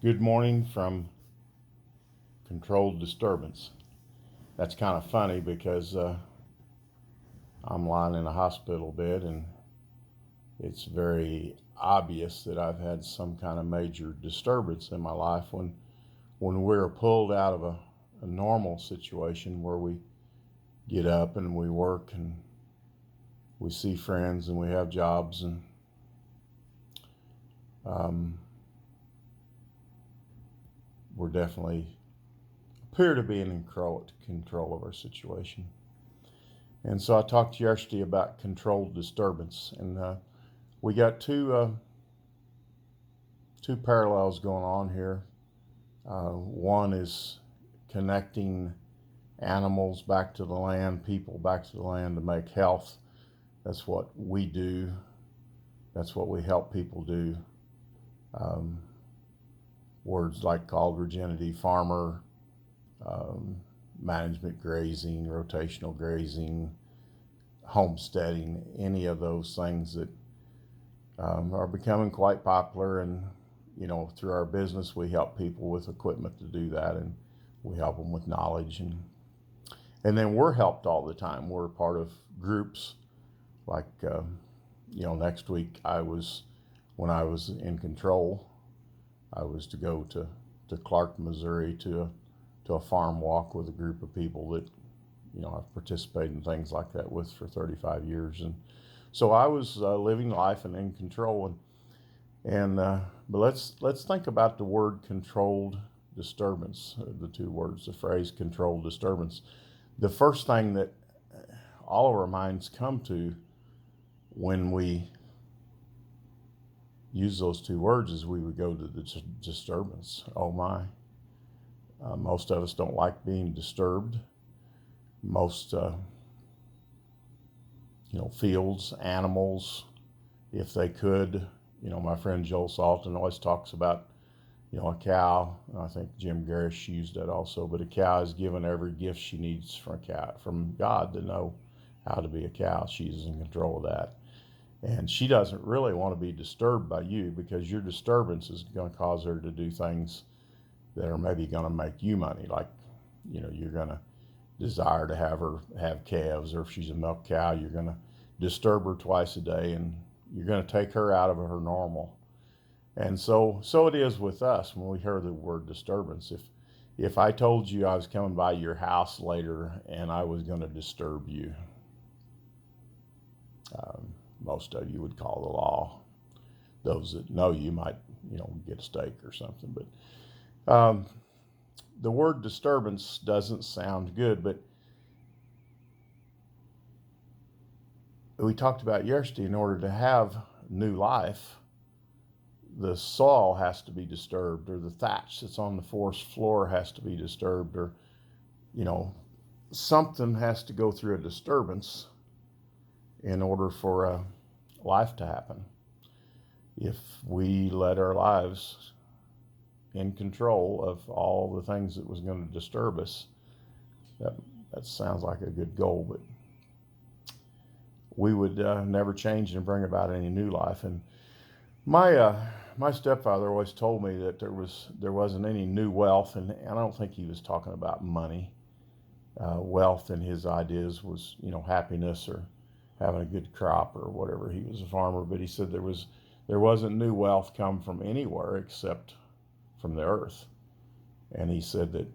Good morning from Controlled Disturbance. That's kind of funny because I'm lying in a hospital bed and it's very obvious that I've had some kind of major disturbance in my life when we're pulled out of a normal situation where we get up and we work and we see friends and we have jobs and um, we're definitely appear to be in control of our situation. And so I talked yesterday about controlled disturbance, and we got two parallels going on here. One is connecting animals back to the land, people back to the land to make health. That's what we do. That's what we help people do. Um, Words like called regenerative farmer, management grazing, rotational grazing, homesteading, any of those things that are becoming quite popular. And, through our business, we help people with equipment to do that, and we help them with knowledge. And then we're helped all the time. We're part of groups like, next week when I was in control, I was to go to Clark, Missouri to a farm walk with a group of people that, I've participated in things like that with for 35 years. And so I was living life and in control. But let's think about the word controlled disturbance, the two words, the phrase controlled disturbance. The first thing that all of our minds come to when we use those two words is we would go to the disturbance. Oh my. Most of us don't like being disturbed. Most, fields, animals, if they could, my friend Joel Salton always talks about, a cow. I think Jim Garish used that also, but a cow is given every gift she needs from God to know how to be a cow. She's in control of that. And she doesn't really want to be disturbed by you because your disturbance is going to cause her to do things that are maybe going to make you money. Like, you're going to desire to have her have calves, or if she's a milk cow, you're going to disturb her twice a day and you're going to take her out of her normal. And so it is with us when we hear the word disturbance. If I told you I was coming by your house later and I was going to disturb you, most of you would call the law. Those that know you might, get a steak or something. But the word disturbance doesn't sound good. But we talked about yesterday, in order to have new life, the soil has to be disturbed, or the thatch that's on the forest floor has to be disturbed, or, something has to go through a disturbance in order for life to happen. If we let our lives in control of all the things that was going to disturb us, that sounds like a good goal, but we would never change and bring about any new life. And my stepfather always told me that there wasn't any new wealth, and I don't think he was talking about money. Wealth in his ideas was, happiness or having a good crop or whatever. He was a farmer, but he said there wasn't new wealth come from anywhere except from the earth. And he said that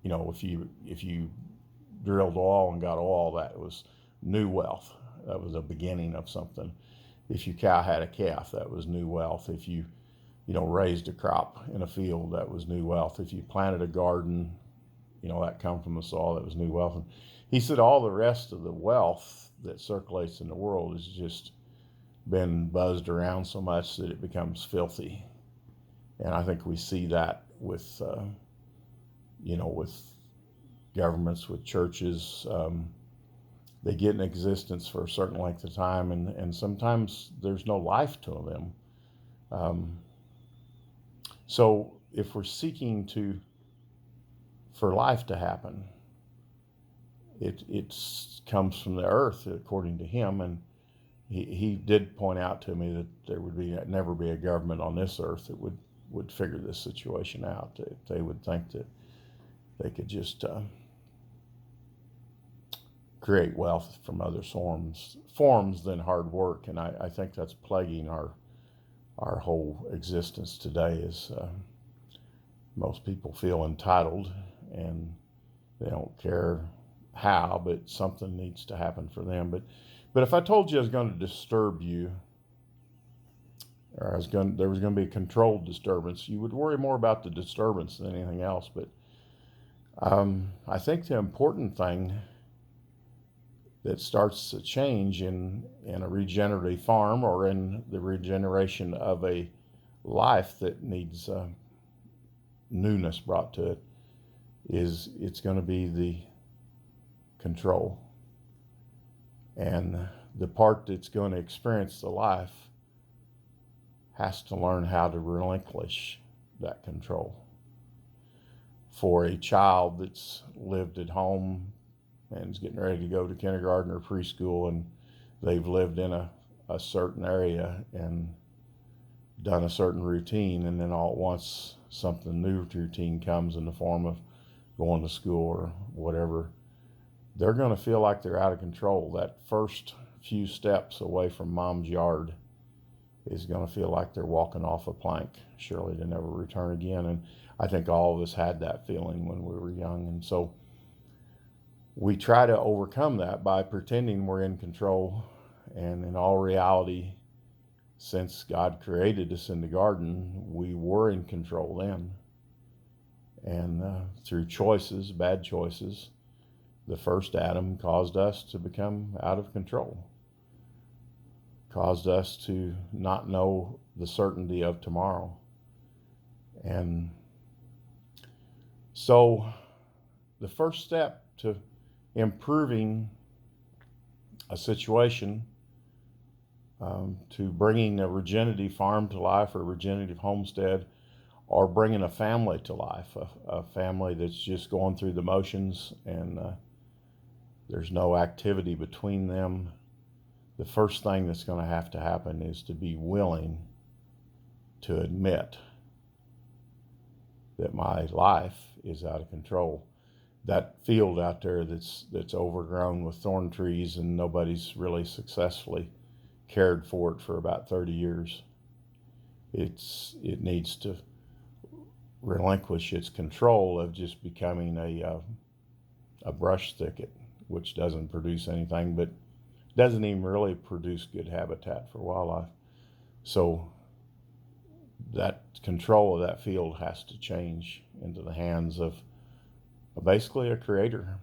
if you drilled oil and got oil, that was new wealth. That was the beginning of something. If your cow had a calf, that was new wealth. If you raised a crop in a field, that was new wealth. If you planted a garden, that come from the soil, that was new wealth. And he said all the rest of the wealth that circulates in the world has just been buzzed around so much that it becomes filthy. And I think we see that with governments, with churches. They get in existence for a certain length of time, and sometimes there's no life to them. So if we're seeking for life to happen, it comes from the earth, according to him, and he did point out to me that there would never be a government on this earth that would figure this situation out. They would think that they could just create wealth from other forms than hard work. And I think that's plaguing our whole existence today is most people feel entitled and they don't care how, but something needs to happen for them. But if I told you I was going to disturb you, or there was going to be a controlled disturbance, you would worry more about the disturbance than anything else. But I think the important thing that starts to change in a regenerative farm or in the regeneration of a life that needs newness brought to it is it's going to be the control. And the part that's going to experience the life has to learn how to relinquish that control. For a child that's lived at home and is getting ready to go to kindergarten or preschool, and they've lived in a certain area and done a certain routine, and then all at once something new routine comes in the form of going to school or whatever, they're going to feel like they're out of control. That first few steps away from mom's yard is going to feel like they're walking off a plank, surely to never return again. And I think all of us had that feeling when we were young. And so we try to overcome that by pretending we're in control. And in all reality, since God created us in the garden, we were in control then. And through choices, bad choices, the first Adam caused us to become out of control, caused us to not know the certainty of tomorrow. And so the first step to improving a situation, to bringing a regenerative farm to life or a regenerative homestead, or bringing a family to life, a family that's just going through the motions and there's no activity between them, the first thing that's going to happen is to be willing to admit that my life is out of control. That field out there that's overgrown with thorn trees and nobody's really successfully cared for it for about 30 years. It needs to relinquish its control of just becoming a brush thicket, which doesn't produce anything, but doesn't even really produce good habitat for wildlife. So that control of that field has to change into the hands of basically a creator.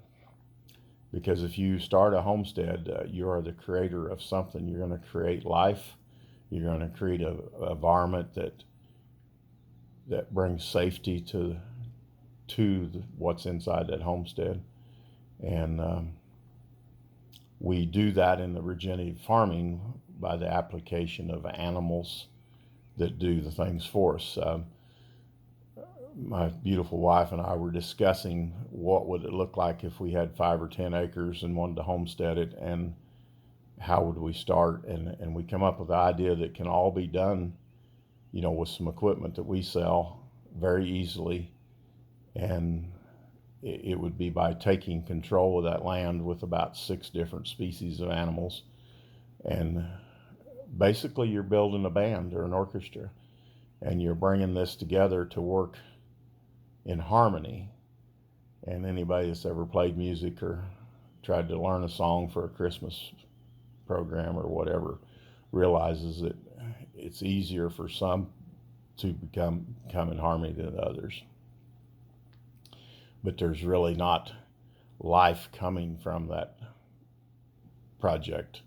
Because if you start a homestead, you are the creator of something. You're going to create life. You're going to create an environment that brings safety to what's inside that homestead. And we do that in the regenerative farming by the application of animals that do the things for us. My beautiful wife and I were discussing what would it look like if we had 5 or 10 acres and wanted to homestead it, and how would we start? And we come up with the idea that can all be done, with some equipment that we sell very easily. And it would be by taking control of that land with about 6 different species of animals. And basically you're building a band or an orchestra, and you're bringing this together to work in harmony. And anybody that's ever played music or tried to learn a song for a Christmas program or whatever realizes that it's easier for some to come in harmony than others. But there's really not life coming from that project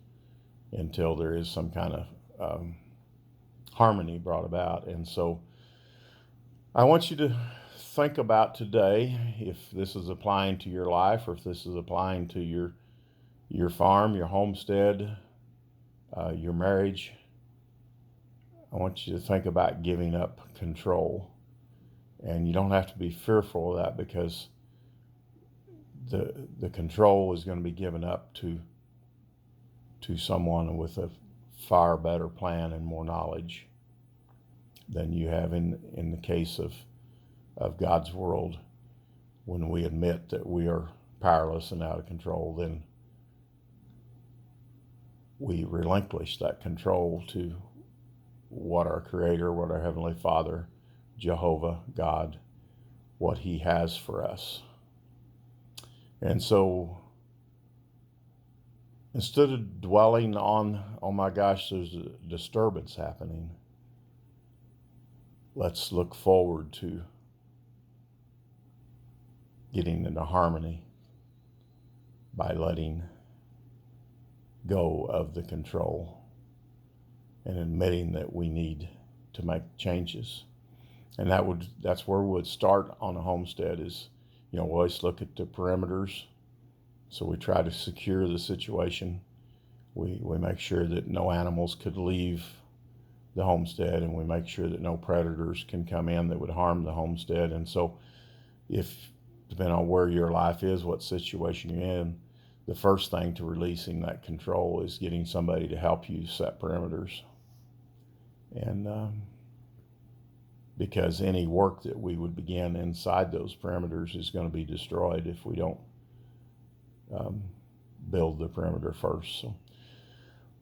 until there is some kind of harmony brought about. And so I want you to think about today, if this is applying to your life or if this is applying to your farm, your homestead, your marriage. I want you to think about giving up control. And you don't have to be fearful of that, because the control is going to be given up to someone with far better plan and more knowledge than you have in the case of God's world. When we admit that we are powerless and out of control, then we relinquish that control to what our Creator, what our Heavenly Father, Jehovah, God, what He has for us. And so instead of dwelling on, oh my gosh, there's a disturbance happening, let's look forward to getting into harmony by letting go of the control and admitting that we need to make changes. And that's where we would start on a homestead is, we always look at the perimeters. So we try to secure the situation. We make sure that no animals could leave the homestead, and we make sure that no predators can come in that would harm the homestead. And so depending on where your life is, what situation you're in, the first thing to releasing that control is getting somebody to help you set perimeters. And because any work that we would begin inside those perimeters is going to be destroyed if we don't build the perimeter first. So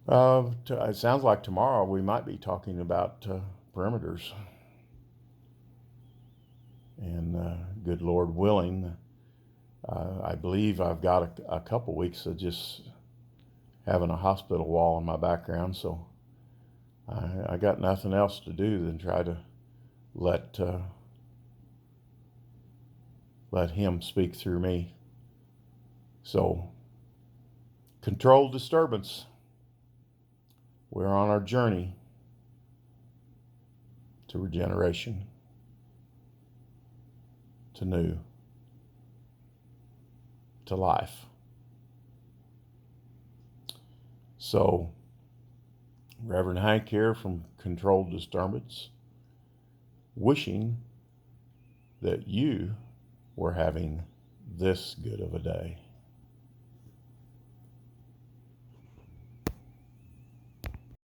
it sounds like tomorrow we might be talking about perimeters. And good Lord willing, I believe I've got a couple weeks of just having a hospital wall in my background, so I got nothing else to do than try to let Him speak through me. So, controlled disturbance. We're on our journey to regeneration, to new, to life. So, Reverend Hank here from Controlled Disturbance, wishing that you were having this good of a day.